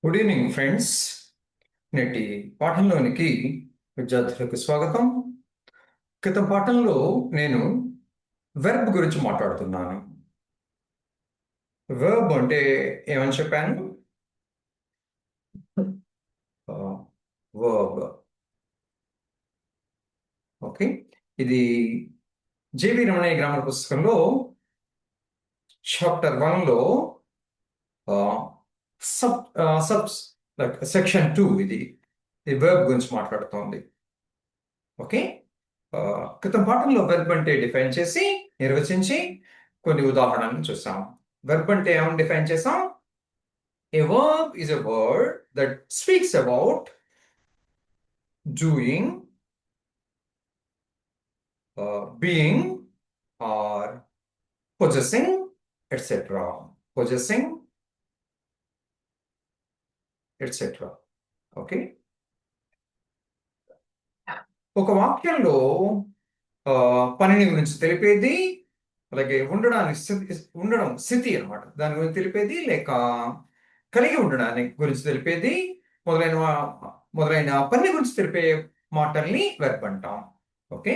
Good evening friends. నేటి పాఠంలోనికి విద్యార్థులకు స్వాగతం. క్రితం పాఠంలో నేను వెర్బ్ గురించి మాట్లాడుతున్నాను. వెర్బ్ అంటే ఏమని చెప్పాను? వర్బ్. ఓకే, ఇది జేవి రమణయ్య గ్రామర్ పుస్తకంలో చాప్టర్ 1లో సబ్ సబ్స్ సెక్షన్ 2 ఇది వెర్బ్ గురించి మాట్లాడుతోంది. ఓకే, క్రితం పాఠంలో వెర్బ్ అంటే డిఫైన్ చేసి నిర్వచించి కొన్ని ఉదాహరణలను చూసాం. వెర్బ్ అంటే ఏమని డిఫైన్ చేసాం? A verb is a word that speaks about doing, being, or possessing, etc. Possessing, etc. Okay, ఒక వాక్యంలో పనిని గురించి తెలిపేది, అలాగే ఉండడం స్థితి అనమాట, దాని గురించి తెలిపేది, లేక కలిగి ఉండడానికి గురించి తెలిపేది, మొదలైన పని గురించి తెలిపే మాటల్ని వెర్బ్ అంటాం. Okay,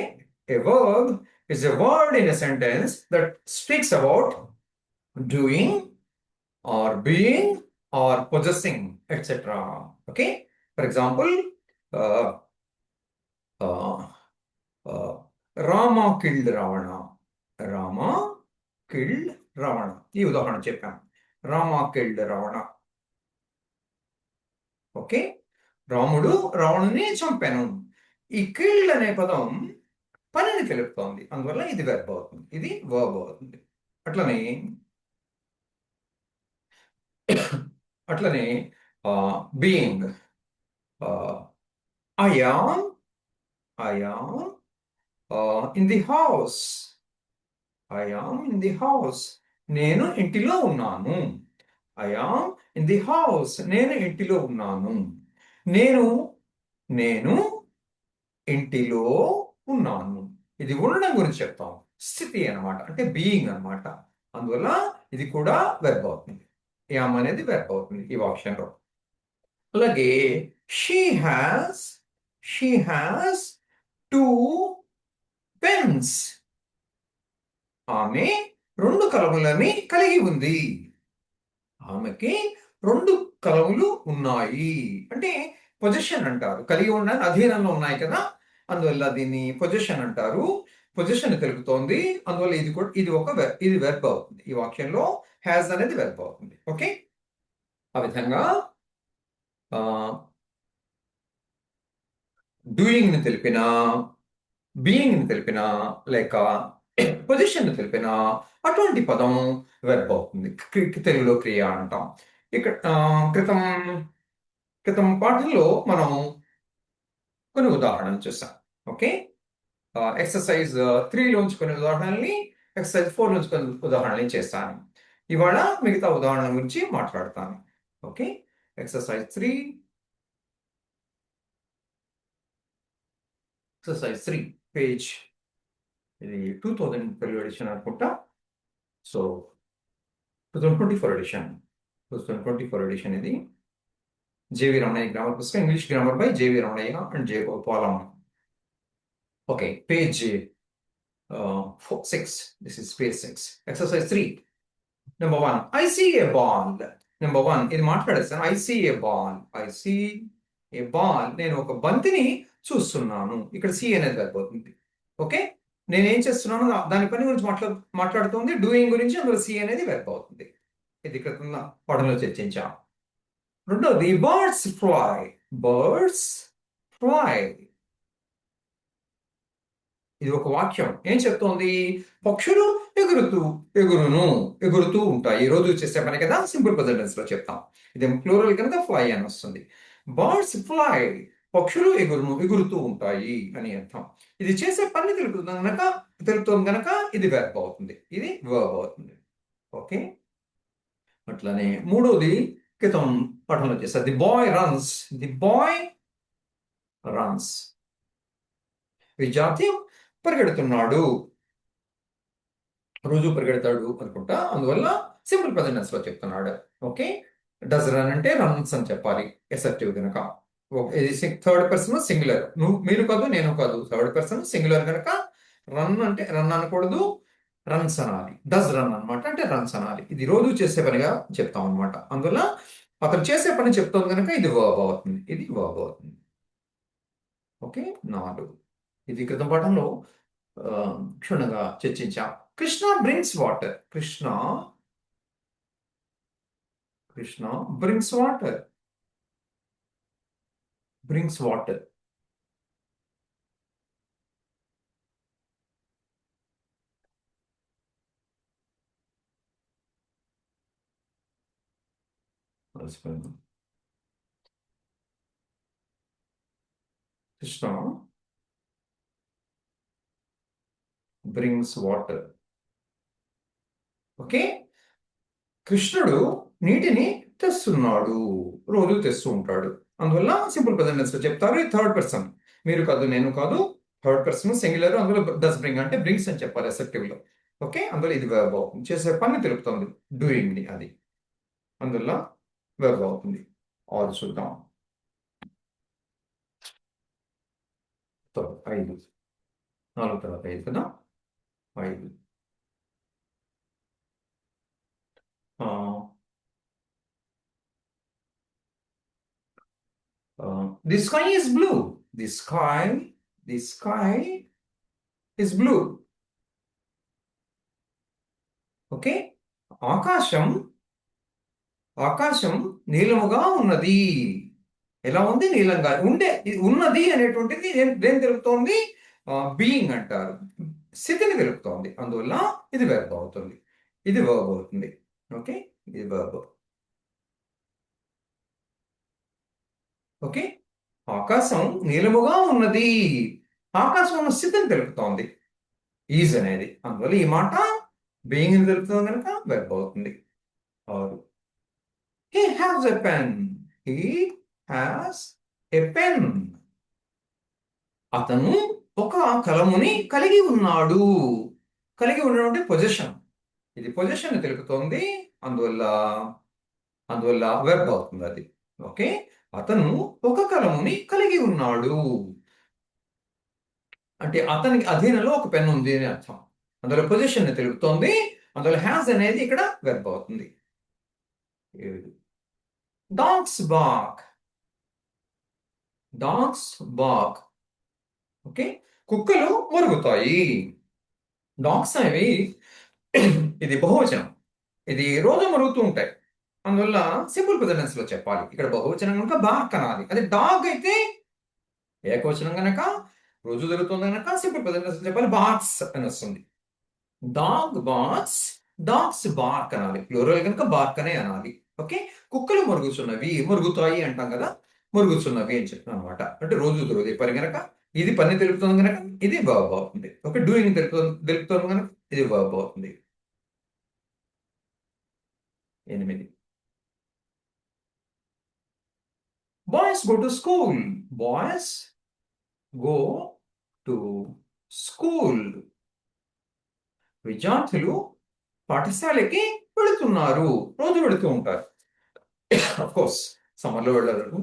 a verb is a word in a sentence that speaks about doing or being or possessing, etc. Okay, for example, uh, uh, Rama killed Ravana. Rama killed Ravana, ఈ ఉదాహరణ చెప్పాను. రామ కిల్డ్ రావణ. ఓకే, రాముడు రావణుని చంపాను. ఈ కిల్డ్ అనే పదం పనిని తెలుపుతోంది, అందువల్ల ఇది వెర్బ్ అవుతుంది, ఇది వర్బ్ అవుతుంది. అట్లనే being. I am in the house. I am in the house, నేను ఇంటిలో ఉన్నాను. I am in the house, నేను ఇంటిలో ఉన్నాను. నేను నేను ఇంటిలో ఉన్నాను, ఇది ఉండడం గురించి చెప్తాం, స్థితి అనమాట, అంటే బీయింగ్ అనమాట. అందువల్ల ఇది కూడా వెర్బ్ అవుతుంది. యామ్ అనేది వెర్బ్ అవుతుంది ఈ వాక్యంలో. అలాగే షీ హ్యాస్ 2 పెన్స్. ఆమె 2 కలములని కలిగి ఉంది. ఆమెకి 2 కలములు ఉన్నాయి అంటే పొజిషన్ అంటారు. కలిగి ఉండడానికి అధీనంలో ఉన్నాయి కదా, అందువల్ల దీన్ని పొజిషన్ అంటారు. పొజిషన్ తెలుపుతోంది, అందువల్ల ఇది కూడా ఇది వెర్బ్ అవుతుంది. ఈ వాక్యంలో హ్యాస్ అనేది వెర్బ్ అవుతుంది. ఓకే, ఆ విధంగా డూయింగ్ ని తెలిపిన, బీయింగ్ ని తెలిపిన, లేక పొజిషన్ ని తెలిపిన అటువంటి పదం వెర్బ్ అవుతుంది. తెలుగులో క్రియ అంటాం. ఇక్కడ క్రితం పాఠంలో మనం కొన్ని ఉదాహరణలు చూసాం. ఓకే, ఎక్సర్సైజ్ 3లోంచి కొన్ని ఉదాహరణల్ని, ఎక్సర్సైజ్ 4లోంచి కొన్ని ఉదాహరణలు చేస్తాను. ఇవాళ మిగతా ఉదాహరణ గురించి మాట్లాడతాను. ఓకే, ఎక్సర్సైజ్ 3 పేజ్, ఇది 2012 ఎడిషన్ అనుకుంటా. సో 2024 ఎడిషన్ ఇది. జేవి రమణయ్య గ్రామర్ పుస్తకం, English grammar by J V Ramanayya and J Gopalam. Okay, page 6. This is page 6, exercise 3. Number 1, I see a ball. Number 1, ఇది మాట్లాడేస్తాను. I see a ball. నేను ఒక బంతిని చూస్తున్నాను. ఇక్కడ సి అనేది సరిపోతుంది. ఓకే, నేనేం చేస్తున్నాను దాని పని గురించి మాట్లాడుతుంది, డూయింగ్ గురించి, అందులో సి అనేది వెర్బ్ అవుతుంది. ఇది క్రితం పాఠంలో చర్చించాం. రెండోది బర్డ్స్ ఫ్లై. ఇది ఒక వాక్యం ఏం చెప్తోంది? పక్షులు ఎగురుతూ ఉంటాయి. రోజు చేసే పని కదా, సింపుల్ ప్రెజెంట్ లో చెప్తాం. ఇది ప్లూరల్ కనుక ఫ్లై అని వస్తుంది. బర్డ్స్ ఫ్లై, పక్షులు ఎగురుతూ ఉంటాయి అని అర్థం. ఇది చేసే పని తెలుపుతుంది గనక ఇది వెర్బ్ అవుతుంది, ఇది వర్బ్ అవుతుంది. ఓకే, అట్లనే మూడోది క్రితం పఠనంలో చేస్తారు. The bye runs. విద్యార్థి పరిగెడుతున్నాడు, రోజు పరిగెడతాడు అనుకుంటా, అందువల్ల సింపుల్ ప్రెజెంట్ లో చెప్తున్నాడు. ఓకే, డస్ రన్ అంటే రన్స్ అని చెప్పాలి ఎసెప్టివ్ కనుక. ఇది థర్డ్ పర్సన్ సింగులర్, మీరు కాదు నేను కాదు, థర్డ్ పర్సన్ సింగులర్ కనుక రన్ అంటే రన్ అనకూడదు, రన్స్ అనాలి. డస్ రన్ అనమాట, అంటే రన్స్ అనాలి. ఇది రోజు చేసే పనిగా చెప్తాం అనమాట. అందువల్ల అతను చేసే పని చెప్తుంది కనుక ఇది వర్బ్ అవుతుంది, ఇది వర్బ్ అవుతుంది. ఓకే, 4. ఇది క్రితం పాఠంలో ఆ, క్షుణ్ణంగా చర్చించాం. Krishna brings water. Krishna brings water. Brings water. Krishna brings water. Okay, కృష్ణుడు నీటిని తెస్తున్నాడు, రోజు తెస్తూ ఉంటాడు. అందువల్ల సింపుల్ ప్రెజెంట్ టెన్స్ లో చెప్తారు. థర్డ్ పర్సన్, మీరు కాదు నేను కాదు, థర్డ్ పర్సన్ సింగులర్. అందులో డస్ బ్రింగ్ అంటే బ్రింగ్స్ అని చెప్పాలి ఎసెప్టివ్ లో. ఓకే, అందులో ఇది వెర్బ్ అవుతుంది, చేసే పని తెలుపుతుంది, డూయింగ్ ని అది. అందువల్ల వెర్బ్ అవుతుంది. ఆల్ చూద్దాం. 5, 4 తర్వాత 5 కదా. 5. The sky is blue. The sky is blue. Okay, ఆకాశం ఆకాశం నీలముగా ఉన్నది. ఎలా ఉంది? నీలంగా ఉన్నది అనేటువంటిది దేని తెలుపుతోంది? బీయింగ్ అంటారు, స్థితిని తెలుపుతోంది. అందువల్ల ఇది వెర్బ్ అవుతుంది, ఇది వర్బ్ అవుతుంది. ఓకే, ఇది వర్బ్. ఓకే, ఆకాశం నీలముగా ఉన్నది, ఆకాశం ఉన్న స్థితిని తెలుపుతోంది ఈజ్ అనేది. అందువల్ల ఈ మాట బీయింగ్ అని తెలుపుతుంది కనుక వెర్బ్ అవుతుంది. 6. He has a pen. He has a pen. అతను ఒక కలముని కలిగి ఉన్నాడు. కలిగి ఉండడం అంటే పొజిషన్, ఇది పొజిషన్ తెలుపుతోంది. అందువల్ల వెర్బ్ అవుతుంది అది. ఓకే, అతను ఒక కలముని కలిగి ఉన్నాడు అంటే అతనికి అధీనంలో ఒక పెన్ ఉంది అని అర్థం. అందులో పొజిషన్ తెలుపుతోంది. అందులో హ్యాస్ అనేది ఇక్కడ వెర్బ్ అవుతుంది. 7. Dogs BARC. Dogs BARC. Okay, కుక్కలు మొరుగుతాయి. డాగ్స్ అనేవి ఇది బహువచనం, ఇది రోజు మరుగుతూ ఉంటాయి. అందువల్ల సింపుల్ ప్రెజెంట్ లో చెప్పాలి. ఇక్కడ బహువచనం కనుక బార్క్ అనాలి. అదే డాగ్ అయితే ఏకవచనం కనుక రోజు జరుగుతుంది కనుక సింపుల్ ప్రెజెంట్ చెప్పాలి, బార్క్స్ అని వస్తుంది. డాగ్ బార్క్స్, డాగ్స్ బార్క్ అనాలి. ప్లూరల్ కనుక బార్క్ అనే అనాలి. ఓకే, కుక్కలు మరుగుతున్నవి, మరుగుతాయి అంటాం కదా, మరుగుతున్నవి అని చెప్తాం అనమాట. అంటే రోజు జరుగుతాయి పని కనుక ఇది పని తెలుపుతుంది కనుక ఇది వర్బ్ అవుతుంది. ఓకే, డూయింగ్ తెలుపుతుంది కనుక ఇది వర్బ్ అవుతుంది. 8. Boys go to school. Boys go to school. విద్యార్థులు పాఠశాలకి వెళుతున్నారు, రోజు వెళుతూ ఉంటారు. అఫ్ కోర్స్ సమ్మర్లో వెళ్ళరు,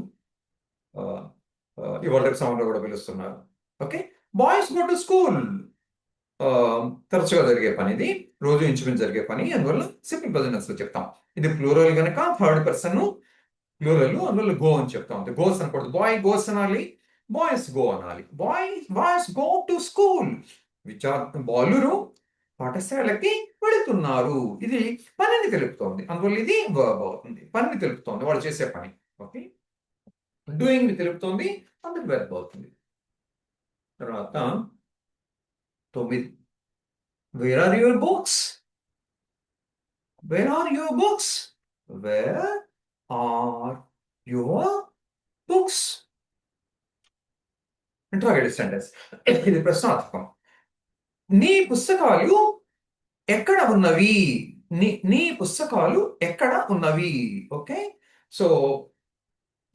ఇవాళ సమ్మర్లో కూడా పిలుస్తున్నారు. Okay, boys go to school తరచుగా జరిగే పని, ఇది రోజు ఇంచుమించు జరిగే పని. అందువల్ల సింపుల్ ప్రెజెంట్ లో చెప్తాం. ఇది ప్లూరల్ కనుక థర్డ్ పర్సన్ ప్లూరల్, అందువల్ల గో అని చెప్తాం. గోస్ అనకూడదు, బాయ్ గోస్ అనాలి, బాయ్స్ గో అనాలి. Boys go to school. బాలురు పాఠశాలకి వెళుతున్నారు. ఇది పనిని తెలుపుతోంది. అందువల్ల ఇది వర్బ్ అవుతుంది, పనిని తెలుపుతోంది, వాళ్ళు చేసే పని. ఓకే, డూయింగ్ ని తెలుపుతోంది, అందుకు వెర్బ్ అవుతుంది. తర్వాత 9. Where are your books. Where are your books. Where are your books. Interrogative sentence, ఇది ప్రశ్నార్థకం. నీ పుస్తకాలు ఎక్కడ ఉన్నవి. నీ పుస్తకాలు ఎక్కడ ఉన్నవి. ఓకే, సో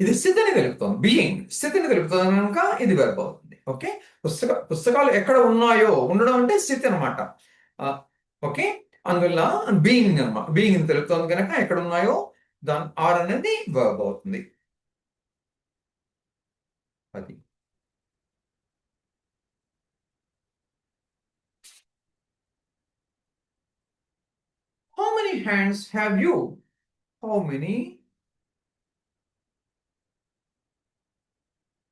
ఇది స్థితిని తెలుపుతోంది, బీయింగ్ స్థితిని తెలుపుతుంది కనుక ఇది వెర్బ్ అవుతుంది. ఓకే, పుస్తకాలు ఎక్కడ ఉన్నాయో, ఉండడం అంటే స్థితి అనమాట. ఓకే, అందువల్ల బీయింగ్ తెలుపుతోంది కనుక ఎక్కడ ఉన్నాయో దాని ఆర్ అనేది వర్బ్ అవుతుంది. అది how many hands have you? How many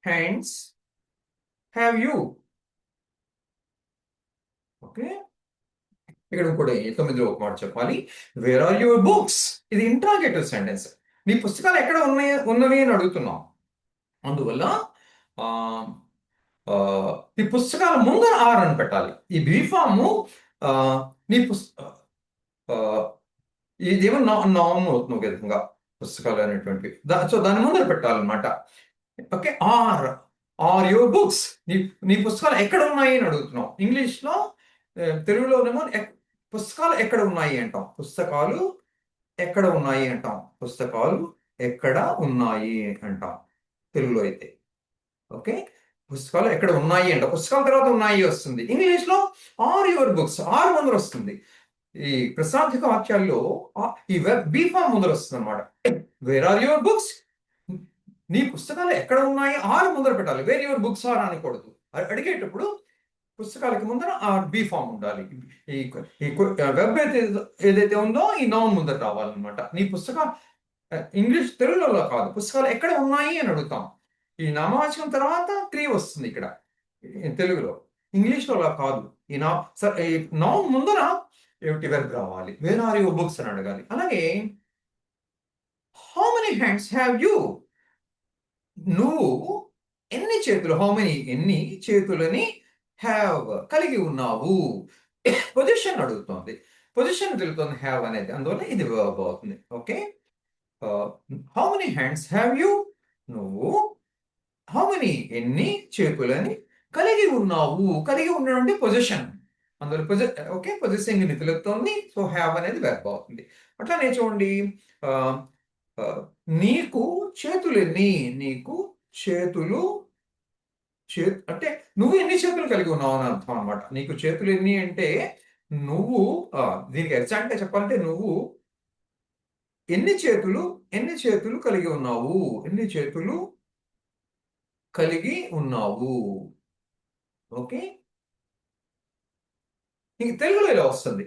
hands have you? Okay, ఇక్కడ ఇంకోటి 9లో ఒక మాట చెప్పాలి. Where are your books? ఇది ఇంట్రాగేటివ్ సెంటెన్స్. నీ పుస్తకాలు ఎక్కడ ఉన్నవి అని అడుగుతున్నాం. అందువల్ల ఆ, ఆ, ఈ పుస్తకాల ముందర ఆర్ అని పెట్టాలి. ఈ బీఫాము నీ ఇదేమో నామ్ అవుతుంది ఒక విధంగా, పుస్తకాలు అనేటువంటివి. సో దాని ముందర పెట్టాలన్నమాట. ఓకే, ఆర్ యువర్ బుక్స్, నీ నీ పుస్తకాలు ఎక్కడ ఉన్నాయి అని అడుగుతున్నాం. ఇంగ్లీష్లో తెలుగులోనేమో పుస్తకాలు ఎక్కడ ఉన్నాయి అంటాం. పుస్తకాలు ఎక్కడ ఉన్నాయి అంటాం. పుస్తకాలు ఎక్కడ ఉన్నాయి అంటాం తెలుగులో అయితే. ఓకే, పుస్తకాలు ఎక్కడ ఉన్నాయి అంట. పుస్తకాల తర్వాత ఉన్నాయి వస్తుంది. ఇంగ్లీష్లో ఆర్ యువర్ బుక్స్, ఆర్ ముందర వస్తుంది. ఈ ప్రశ్నార్థక వాక్యాల్లో ఈ బీ ఫామ్ ముందర వస్తుంది అనమాట. Where are your books? నీ పుస్తకాలు ఎక్కడ ఉన్నాయి ఆర్ ముందర పెట్టాలి. వేర్ యువర్ బుక్స్ ఆర్ అనకూడదు. అడిగేటప్పుడు పుస్తకాలకి ముందర ఆ బీ ఫామ్ ఉండాలి. ఈ వెబ్ ఏదైతే ఉందో ఈ నౌన్ ముందర రావాలన్నమాట. నీ పుస్తకాలు ఇంగ్లీష్ తెలుగులో కాదు, పుస్తకాలు ఎక్కడ ఉన్నాయి అని అడుగుతాం. ఈ నామవాచకం తర్వాత క్రియ వస్తుంది ఇక్కడ తెలుగులో. ఇంగ్లీష్లో అలా కాదు. ఈ నౌన్ ముందర ఏమిటి వెర్బ్ రావాలి. వేర్ ఆర్ యువర్ బుక్స్ అని అడగాలి. అలాగే how many hands have you? నువ్వు ఎన్ని చేతులు, హౌ మెనీ ఎన్ని చేతులని హ్యావ్ కలిగి ఉన్నావు. పొజిషన్ అడుగుతుంది. పొజిషన్ తెలుగుతుంది హ్యావ్ అనేది, అందువల్ల ఇది వర్బ్ అవుతుంది. Okay, how many hands have you? నువ్వు హౌ మెనీ ఎన్ని చేతులని కలిగి ఉన్నావు. కలిగి ఉండడం అంటే పొజిషన్, అందులో ఓకే పొజిషన్ ని తెలుపుతోంది. సో హ్యావ్ అనేది వెర్బ్ అవుతుంది. అట్లానే చూడండి, నీకు చేతులు ఎన్ని? నీకు చేతులు అంటే నువ్వు ఎన్ని చేతులు కలిగి ఉన్నావు అని అర్థం అనమాట. నీకు చేతులు ఎన్ని అంటే నువ్వు దీనికి ఎగ్జాక్ట్ గా చెప్పాలంటే నువ్వు ఎన్ని చేతులు కలిగి ఉన్నావు. ఎన్ని చేతులు కలిగి ఉన్నావు. ఓకే, ఇంక తెలుగులో ఇలా వస్తుంది.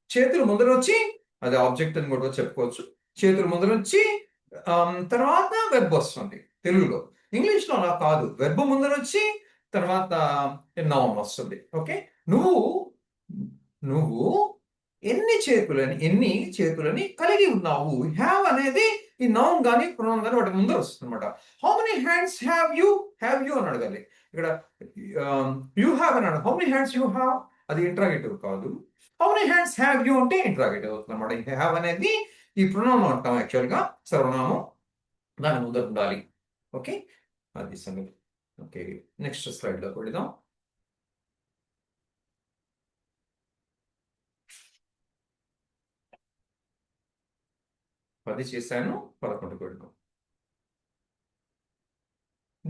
చేతులు ముందర వచ్చి అది ఆబ్జెక్ట్ అని కూడా చెప్పుకోవచ్చు. చేతులు ముందర వచ్చి తర్వాత వెర్బ్ వస్తుంది తెలుగులో. ఇంగ్లీష్లో అలా కాదు, వెర్బ్ ముందర వచ్చి తర్వాత నౌన్ వస్తుంది. ఓకే, నువ్వు నువ్వు ఎన్ని చేతులని కలిగి ఉన్నావు. హ్యావ్ అనేది ఈ నౌన్ కానీ ప్రొనౌన్ కానీ వాటి ముందర వస్తుంది అనమాట. How many hands have you? Have you అని అడగాలి. ఇక్కడ యూ హ్యావ్ అని అడగాలి. How many hands you have అది ఇంట్రాగేటివ్ కాదు. How many hands have you అంటే ఇంట్రాగేటివ్ అవుతుంది అనమాట. హ్యావ్ అనేది ఈ ప్రొనౌన్ అంటాం యాక్చువల్గా, సర్వనామం, దాని ముందర ఉండాలి. ఓకే, అది సంగతి. ఓకే, నెక్స్ట్ స్లైడ్ లో పెడదాం. అది చేశాను. 11 పెడదాం.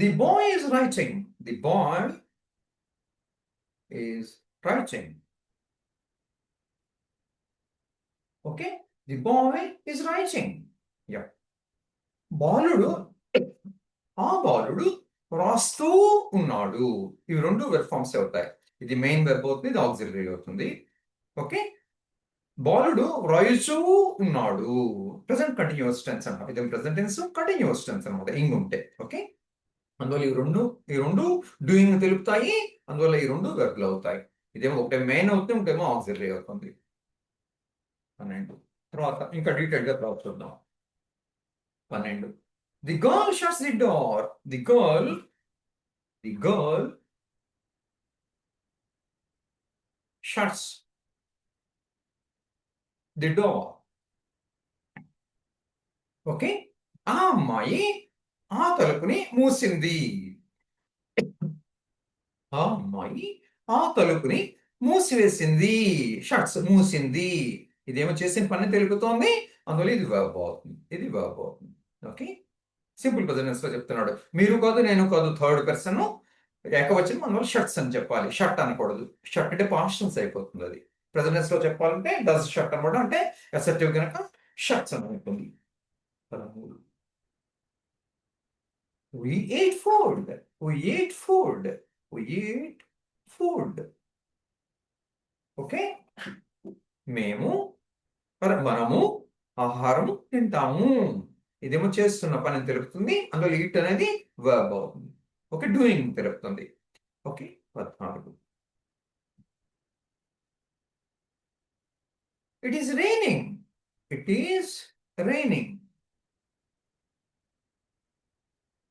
The boy is writing. The boy is writing. Okay, the boy is writing. Yeah, బాలుడు బాలుడు రాస్తూ ఉన్నాడు. ఇవి రెండు వెర్బ్ ఫార్మ్స్ అవుతాయి. ఇది మెయిన్ వెర్బ్ అవుతుంది, ఇది ఆక్సిలరీ అవుతుంది. ఓకే, బాలుడు రాయిచూ ఉన్నాడు. ప్రెసెంట్ కంటిన్యూస్ టెన్స్ అన్నమాట. ఇది ప్రెసెంట్ టెన్స్ కంటిన్యూస్ టెన్స్ అన్నమాట ఇంగ్ ఉంటే. ఓకే, అందువల్ల ఈ రెండు డూయింగ్ తెలుపుతాయి. అందువల్ల ఈ రెండు వెర్బ్లు అవుతాయి. ఇదేమో ఒకటే మెయిన్ అవుతుంది, ఇంకేమో ఆక్సిలరీ అవుతుంది. 12 తర్వాత ఇంకా డీటెయిల్ గా తర్వాత చూద్దాం. 12 the girl shuts the door. The girl shuts the door. Okay, ఆ అమ్మాయి ఆ తలుపుని మూసింది. ఆ అమ్మాయి ఆ తలుపుని మూసివేసింది. షట్స్ మూసింది. ఇదేమో చేసిన పని తెలుపుతోంది. అందువల్ల ఇది వర్బ్ అవుతుంది. ఇది వర్బ్ అవుతుంది. ఓకే, సింపుల్ ప్రెజెంట్ లో చెప్తున్నాడు. మీరు కాదు, నేను కాదు, థర్డ్ పర్సన్ ఏకవచనం, అందువల్ల షర్ట్స్ అని చెప్పాలి. షర్ట్ అనకూడదు. షర్ట్ అంటే పాస్టెన్స్ అయిపోతుంది. అది ప్రెజెంట్ లో చెప్పాలంటే డస్ షర్ట్ అనమాట. అంటే అసెప్టివ్ కనుక షర్ట్స్ అని ఉంటుంది. 13. We ate food. We ate food. We ate food. Okay, మేము మనము ఆహారం తింటాము. ఇదేమో చేస్తున్న పని తెలుపుతుంది. అందులో ఈట్ అనేది వర్బ్ అవుతుంది. ఓకే, డూయింగ్ తెలుపుతుంది. Okay, 14. It is raining. It is raining.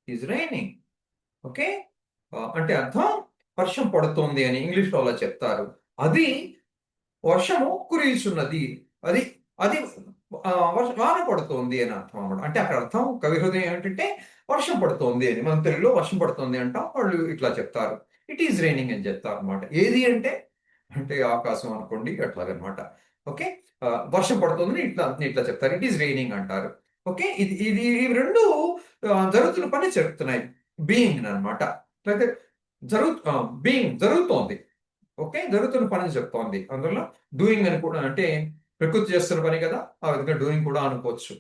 Is raining. Okay, అంటే అర్థం వర్షం పడుతోంది అని ఇంగ్లీష్లో అలా చెప్తారు. అది వర్షము కురియుచున్నది. అది అది వాన పడుతోంది అని అర్థం అన్నమాట. అంటే అక్కడ అర్థం కవి హృదయం ఏంటంటే వర్షం పడుతోంది అని. మనం తెలుగులో వర్షం పడుతోంది అంటాం, వాళ్ళు ఇట్లా చెప్తారు. ఇట్ ఈజ్ రైనింగ్ అని చెప్తారు అనమాట. ఏది అంటే అంటే ఆకాశం అనుకోండి, అట్లాగనమాట. ఓకే, వర్షం పడుతుందని ఇట్లా ఇట్లా చెప్తారు. ఇట్ ఈస్ రైనింగ్ అంటారు. ఓకే, ఇది ఇది ఇవి రెండు జరుగుతున్న పని చెప్తున్నాయి. బీయింగ్ అనమాట. లేకపోతే బీయింగ్ జరుగుతోంది. ఓకే, జరుగుతున్న పని చెప్తోంది. అందువల్ల డూయింగ్ అని కూడా, అంటే ప్రకృతి చేస్తున్న పని కదా, ఆ విధంగా డూయింగ్ కూడా అనుకోవచ్చు.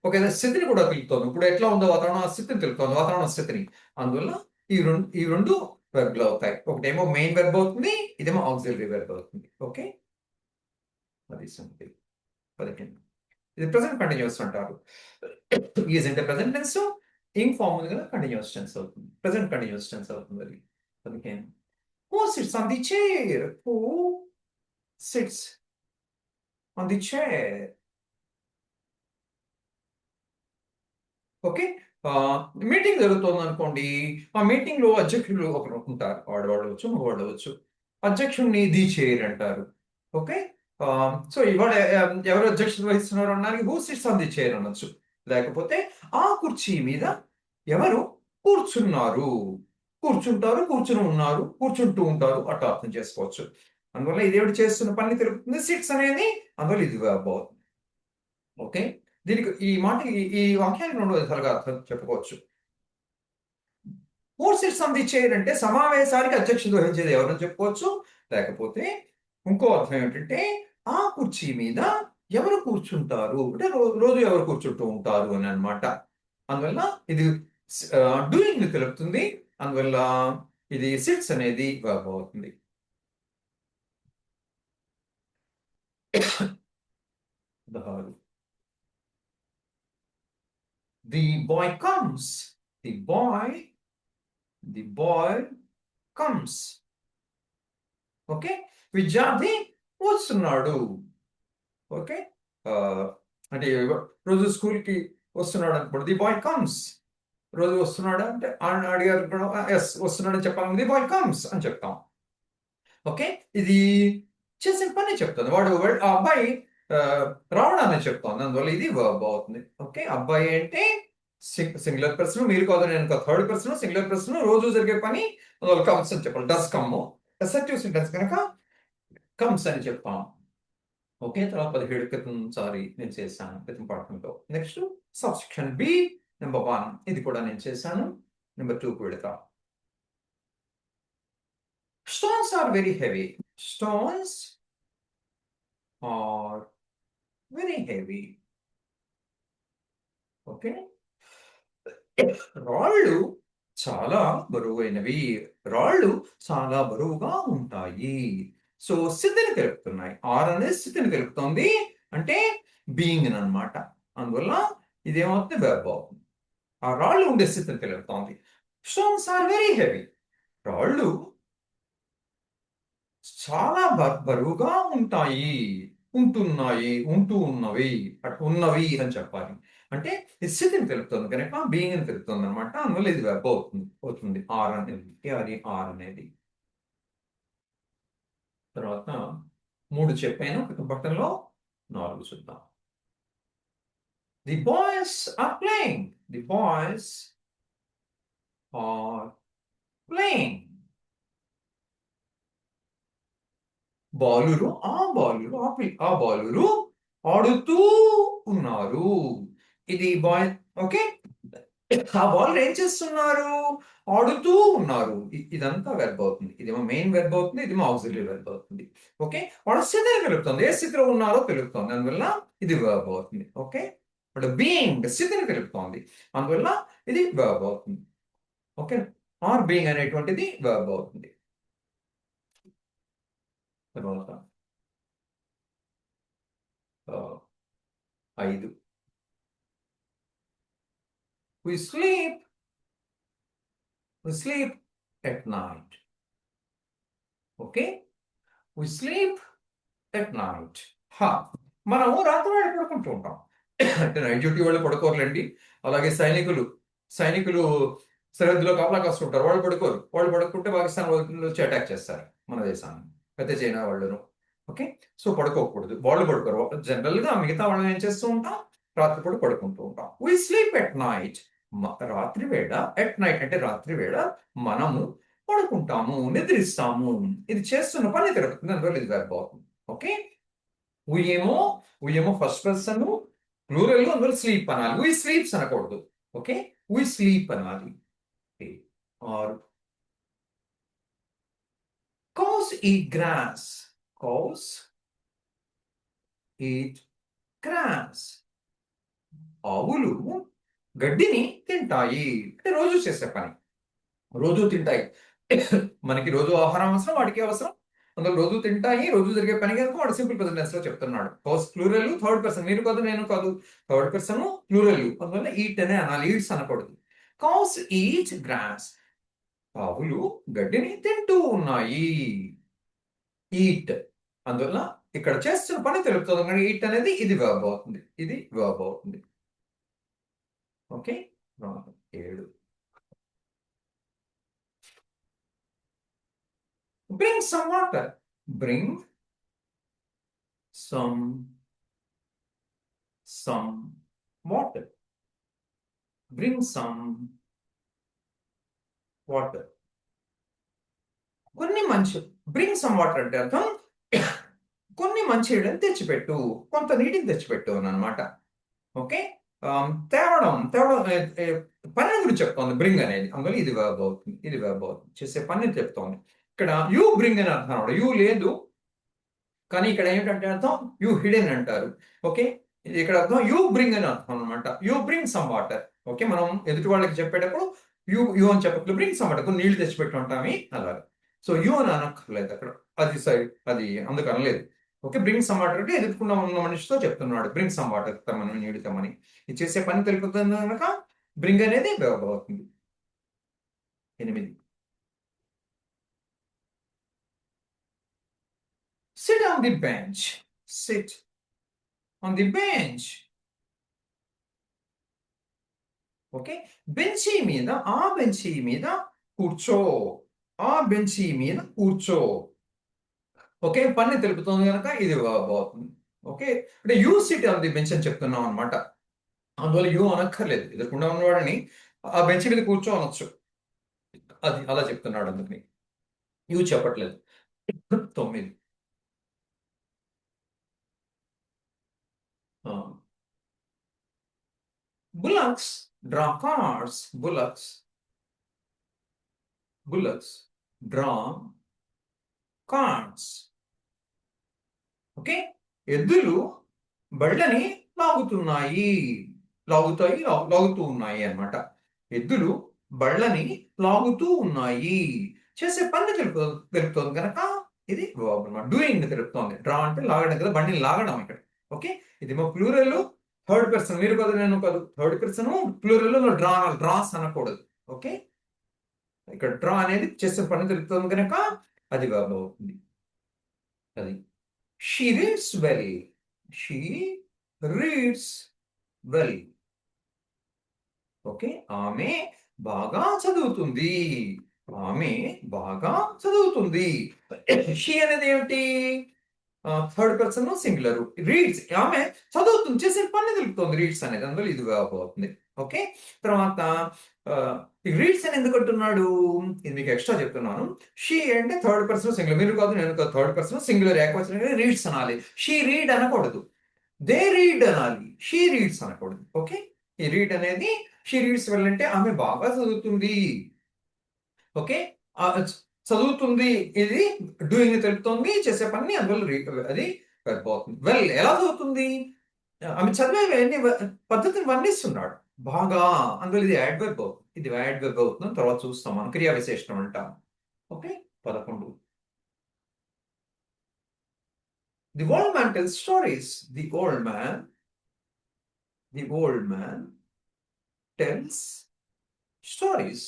ఒక స్థితిని కూడా తెలుపుతోంది. ఇప్పుడు ఎట్లా ఉందో వాతావరణం, ఆ స్థితిని తెలుపుతోంది, వాతావరణ స్థితిని. అందువల్ల ఈ రెండు వెర్బ్లు అవుతాయి. ఒకటేమో మెయిన్ వెర్బ్ అవుతుంది, ఇదేమో ఆక్సిలరీ వెర్బ్ అవుతుంది. ఓకే, అది సంగతి. 15. ఇది ప్రెసెంట్ కంటిన్యూస్ అంటారు. ఈజ్ అంటే ప్రెసెంట్ టెన్స్, ఇంగ్ ఫార్మ్ ఉంది కదా, కంటిన్యూస్ టెన్స్ అవుతుంది. ప్రెసెంట్ కంటిన్యూస్ టెన్స్ అవుతుంది అది. 15. Who sits on the chair? Who sits on the chair? Okay, meeting జరుగుతుంది అనుకోండి. ఆ మీటింగ్ లో అధ్యక్షులు ఒకరు ఉంటారు. ఆడవాళ్ళు అవ్వచ్చు, మగవాళ్ళు అవ్వచ్చు. అధ్యక్షుడిని ది చైర్ అంటారు. ఓకే, సో ఇవాళ ఎవరు అధ్యక్షత వహిస్తున్నారు అన్నానికి who sits on the chair అనొచ్చు. లేకపోతే ఆ కుర్చీ మీద ఎవరు కూర్చున్నారు, కూర్చుంటారు, కూర్చుని ఉన్నారు, కూర్చుంటూ ఉంటారు, అట్లా అర్థం చేసుకోవచ్చు. అందువల్ల ఇదేవిడు చేస్తున్న పని తెలుపుతుంది. సిట్స్ అనేది అందువల్ల ఇది verb అవుతుంది. ఓకే, దీనికి ఈ మాట ఈ వాక్యానికి 2 విధాలుగా అర్థం చెప్పుకోవచ్చు. Who sits on the chair అంటే సమావేశానికి అధ్యక్షత వహించేది ఎవరని చెప్పుకోవచ్చు. లేకపోతే ఇంకో అర్థం ఏంటంటే ఆ కుర్చీ మీద ఎవరు కూర్చుంటారు అంటే రోజు ఎవరు కూర్చుంటూ ఉంటారు అని అన్నమాట. అందువల్ల ఇది డూయింగ్ ని తెలుపుతుంది. అందువల్ల ఇది సిట్స్ అనేది verb అవుతుంది. The boy comes. The boy comes. Okay, విద్యార్థి వస్తున్నాడు. ఓకే, అంటే రోజు స్కూల్కి వస్తున్నాడు అనుకోండి, ది బాయ్ కమ్స్. రోజు వస్తున్నాడు అంటే అడిగారు, ఎస్ వస్తున్నాడు అని చెప్పాలి, ది బాయ్ కమ్స్ అని చెప్తాం. ఓకే, ఇది చేసిన పని చెప్తుంది. వాడు ఆ అబ్బాయి రావడాన్ని చెప్తాను. అందువల్ల ఇది వర్బ్ అవుతుంది. ఓకే, అబ్బాయి అంటే సింగులర్ పర్సన్, మీరు కాదు నేను థర్డ్ పర్సన్, సింగులర్ పర్సన్, రోజు జరిగే పని, అందువల్ల కమ్స్ అని చెప్పాలి. డస్ కమ్ అసర్టివ్ సెంటెన్స్ కనుక కమ్స్ అని చెప్తాం. ఓకే, తర్వాత 17 క్రితం సారీ నేను చేశాను క్రితం పాఠంలో. నెక్స్ట్ సబ్సెక్షన్ బి నెంబర్ 1, ఇది కూడా నేను చేశాను. నెంబర్ 2 పెడతా. Stones are very heavy. Stones are very heavy. Okay, రాళ్ళు చాలా బరువైనవి. రాళ్ళు చాలా బరువుగా ఉంటాయి. సో స్థితిని తెలుపుతున్నాయి. ఆర్ అనేది స్థితిని తెలుపుతుంది, అంటే బీయింగ్ అన్నమాట. అందువల్ల ఇదేమవుతుంది వెర్బ్ అవుతుంది. ఆ రాళ్ళు ఉండే స్థితిని తెలుపుతోంది. Stones are very heavy. రాళ్ళు చాలా బరువుగా ఉంటాయి, ఉంటున్నాయి, ఉంటూ ఉన్నవి, ఉన్నవి అని చెప్పాలి. అంటే ఈ స్థితిని తెలుపుతుంది కనుక బీయింగ్ అని తెలుపుతుంది అనమాట. అందువల్ల ఇది వెర్బ్ అవుతుంది ఆర్ అనేది. అది ఆర్ అనేది. తర్వాత 3 చెప్పాను పట్టణంలో, 4 చూద్దాం. The boys are playing. The boys are playing. బాలురు ఆ బాలురు ఆడుతూ ఉన్నారు. ఇది బాయ్. ఓకే, ఆ బాలురు ఏం చేస్తున్నారు, ఆడుతూ ఉన్నారు. ఇదంతా వెర్బ్ అవుతుంది. ఇదేమో మెయిన్ వెర్బ్ అవుతుంది, ఇదేమో ఆక్సిలరీ వెర్బ్ అవుతుంది. ఓకే, వాళ్ళ స్థితిని తెలుపుతుంది, ఏ స్థితిలో ఉన్నారో తెలుపుతుంది. అందువల్ల ఇది వెర్బ్ అవుతుంది. ఓకే, అంటే బీయింగ్ స్థితిని తెలుపుతోంది. అందువల్ల ఇది వర్బ్ అవుతుంది. ఓకే, ఆర్ బీయింగ్ అనేటువంటిది వర్బ్ అవుతుంది. తర్వాత 5 we sleep at night. Okay, we sleep at night. మనము రాత్రి వేళ పడుకుంటూ ఉంటాం. అంటే నైట్ డ్యూటీ వాళ్ళు పడుకోరులేండి. అలాగే సైనికులు సరిహద్దులో కాపలా కాస్తుంటారు, వాళ్ళు పడుకోరు. వాళ్ళు పడుకుంటే పాకిస్తాన్ వాళ్ళు వచ్చి అటాక్ చేస్తారు మన దేశాన్ని, పెద్ద చైనా వాళ్ళను. ఓకే, సో పడుకోకూడదు, వాళ్ళు పడుకోరు. జనరల్ గా మిగతా వాళ్ళని ఏం చేస్తూ ఉంటాం, రాత్రిపూట పడుకుంటూ ఉంటాం. We sleep at night. రాత్రి వేళ, ఎట్ నైట్ అంటే రాత్రి వేళ మనము పడుకుంటాము, నిద్రిస్తాము. ఇది చేస్తున్న పని తెలుపుతుంది, అందువల్ల ఇది వెర్బ్ అవుతుంది. ఓకే, ఉయ్యేమో ఉయ్యేమో ఫస్ట్ పర్సన్, ప్లూరల్, అందులో స్లీప్ అనాలి. వి స్లీప్స్ అనకూడదు. ఓకే, వి స్లీప్ అనాలి. Are cows eat grass. Cows eat grass. ఆవులు గడ్డిని తింటాయి. అంటే రోజు చేసే పని, రోజు తింటాయి. మనకి రోజు ఆహారం అవసరం, వాటికి అవసరం. అందులో రోజు తింటాయి, రోజు జరిగే పని కనుక వాడు సింపుల్ ప్రెజెంట్ లో చెప్తున్నాడు. కౌస్ ప్లూరల్, థర్డ్ పర్సన్, మీరు కాదు నేను కాదు, థర్డ్ పర్సన్ ప్లూరల్. అందువల్ల ఈట్ అనే అనాలి, ఈట్స్ అనకూడదు. Cows eat grass. ఆవులు గడ్డిని తింటూ ఉన్నాయి. ఈట్, అందువల్ల ఇక్కడ చేస్తున్న పని తెలుపుతుంది. కానీ ఈట్ అనేది ఇది వర్బ్ అవుతుంది, ఇది వర్బ్ అవుతుంది. Okay, 7 bring some water. Bring some water. Bring some water. కొన్ని మంచి, బ్రింగ్ సమ్ వాటర్ అంటే అర్థం కొన్ని మంచినీళ్ళని తెచ్చిపెట్టు, కొంత నీటిని తెచ్చిపెట్టు అని అనమాట. ఓకే, తేవడం పని గురించి చెప్తోంది బ్రింగ్ అనేది, అందువల్ల ఇది వర్బ్ అవుతుంది, ఇది వర్బ్ అవుతుంది. చేసే పని చెప్తోంది. ఇక్కడ యూ బ్రింగ్ అని అర్థం, యూ లేదు కానీ ఇక్కడ ఏంటంటే అర్థం యూ హిడెన్ అంటారు. ఓకే, ఇక్కడ అర్థం యూ బ్రింగ్ అని అర్థం అనమాట. You bring some water. Okay, మనం ఎదుటి వాళ్ళకి చెప్పేటప్పుడు యూ అని చెప్పట్లు, బ్రింగ్ సమ్ వాటర్, కొన్ని నీళ్లు తెచ్చిపెట్టి ఉంటామి అలాగే. సో యూ అని అనక్కర్లేదు అక్కడ, అది సైడ్ అది అందుకు అనలేదు. ఓకే, బ్రింగ్ సమ్ వాటర్ అంటే ఎదుర్కొన్న ఉన్న మనిషితో చెప్తున్నాడు, బ్రింగ్ సమ్ వాటర్ తమని, నీళ్ళు తమని. ఇది చేసే పని తెలుపుతుంది కనుక బ్రింగ్ అనేది verb అవుతుంది. 8 sit on the bench. Sit on the bench. Okay, బెంచీ మీద, ఆ బెంచీ మీద కూర్చో, ఆ బెంచీ మీద కూర్చో. ఓకే, పని తెలుపుతుంది కనుక ఇది verb అవుతుంది. ఓకే, అంటే you SIT on the bench అని చెప్తున్నాం అనమాట. అందువల్ల యూ అనక్కర్లేదు, ఎదుర్కొండా ఉన్నవాడిని ఆ బెంచ్ మీద కూర్చో అనొచ్చు, అది అలా చెప్తున్నాడు అందుకని యూ చెప్పట్లేదు. 9 bullocks draw cars. Bullocks draw cars. Okay, ఎద్దులు బళ్ళని లాగుతున్నాయి, లాగుతూ ఉన్నాయి అన్నమాట. ఎద్దులు బళ్ళని లాగుతూ ఉన్నాయి. చేసే పని తెలుపుతోంది కనుక ఇది verb అన్నమాట. డూయింగ్ తెలుపుతోంది. డ్రా అంటే లాగడం కదా, బండిని లాగడం ఇక్కడ. ఓకే, ఇదేమో ప్లూరల్, థర్డ్ పర్సన్, మీరు కాదు నేను కాదు, థర్డ్ పర్సన్ ప్లూరల్, డ్రాస్ అనకూడదు. ఓకే, ఇక్కడ డ్రా అనేది చేసే పని తెలుపుతోంది కనుక అది verb అవుతుంది. అది she reads well. She reads well. Okay, ఆమె బాగా చదువుతుంది. ఆమె బాగా చదువుతుంది. షీ అనేది ఏమిటి, థర్డ్ పర్సన్ సింగులర్. రీడ్స్, ఆమె చదువుతుంది, చేసే పని తెలుపుతుంది రీడ్స్ అనేది, అందులో ఇది verb అవుతుంది. ఓకే, తర్వాత రీడ్స్ అని ఎందుకు అంటున్నాడు, ఇది మీకు ఎక్స్ట్రా చెప్తున్నాను. షీ అంటే థర్డ్ పర్సన్ సింగులర్, మీరు కాదు నేను కాదు, థర్డ్ పర్సన్ సింగులర్ ఏకవచనం, రీడ్స్ అనాలి. షీ రీడ్ అనకూడదు, దే రీడ్ అనాలి, షీ రీడ్స్ అనకూడదు. ఓకే, ఈ రీడ్ అనేది షీ రీడ్స్ వెల్ అంటే ఆమె బాగా చదువుతుంది. ఓకే, చదువుతుంది, ఇది డూయింగ్ తెలుపుతుంది, చేసే పని అందువల్ల అది verb అవుతుంది. వెల్ ఎలా చదువుతుంది, ఆమె చదివే పద్ధతిని వర్ణిస్తున్నాడు బాగా. అందువల్ల ఇది యాడ్వర్బ్ అవుతుంది. ఇది యాడ్వర్బ్ అవుతుంది, తర్వాత చూస్తాం మనం క్రియా విశేషణం అంటాం. Okay. 11. The old man tells stories. The old man tells stories.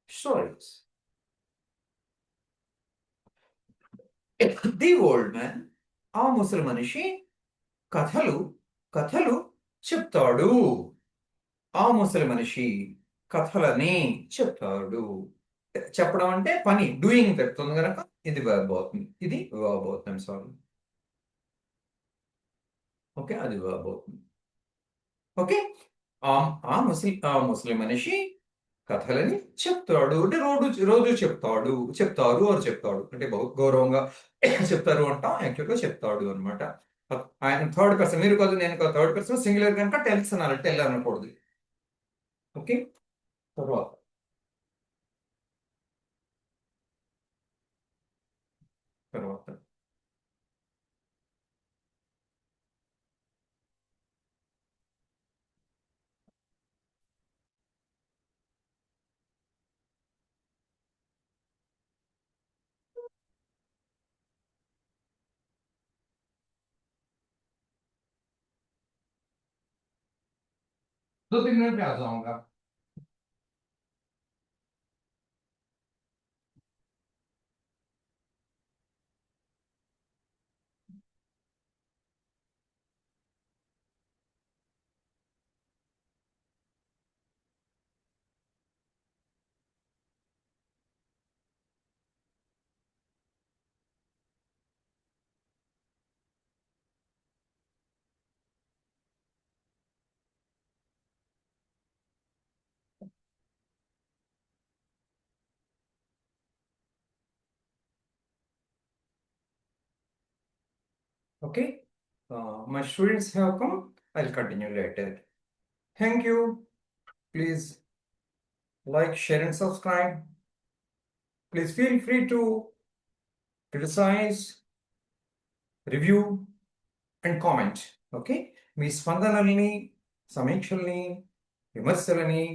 Stories. The old man, ఆ ముసలి మనిషి కథలు కథలు చెప్తాడు. ఆ ముసలి మనిషి కథలని చెప్తాడు. చెప్పడం అంటే పని, డూయింగ్ పెడుతుంది కనుక ఇది verb అవుతుంది. ఇది verb అవుతుంది. సారీ. ఓకే, అది verb అవుతుంది. ఓకే. ఆ ముసలి మనిషి కథలని చెప్తాడు అంటే రోజు చెప్తారు అని చెప్తాడు అంటే గౌరవంగా చెప్తారు అంటాం. యాక్చువల్గా చెప్తాడు అనమాట. ఆయన థర్డ్ పర్సన్, మీరు కాదు నేను కాదు, థర్డ్ పర్సన్ సింగులర్ కనుక టెల్స్ అనాలి, టెల్ అనకూడదు. ఓకే. తర్వాత తర్వాత 2-3 मिनट में आ जाऊंगा. 'Okay, my students have come. I'll continue later. Thank you. Please like, share, and subscribe. Please feel free to criticize, review, and comment. Okay, మీ స్పందనల్ని, సమీక్షల్ని, విమర్శలని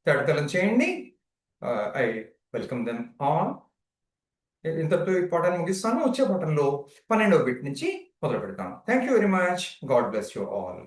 తడతలం చేయండి. I welcome them all. ఇంతటితో ఈ పాఠాన్ని ముగిస్తాను. వచ్చే పాఠంలో 12వ బిట్ నుంచి మొదలు పెడతాను. Thank you very much. God bless you all.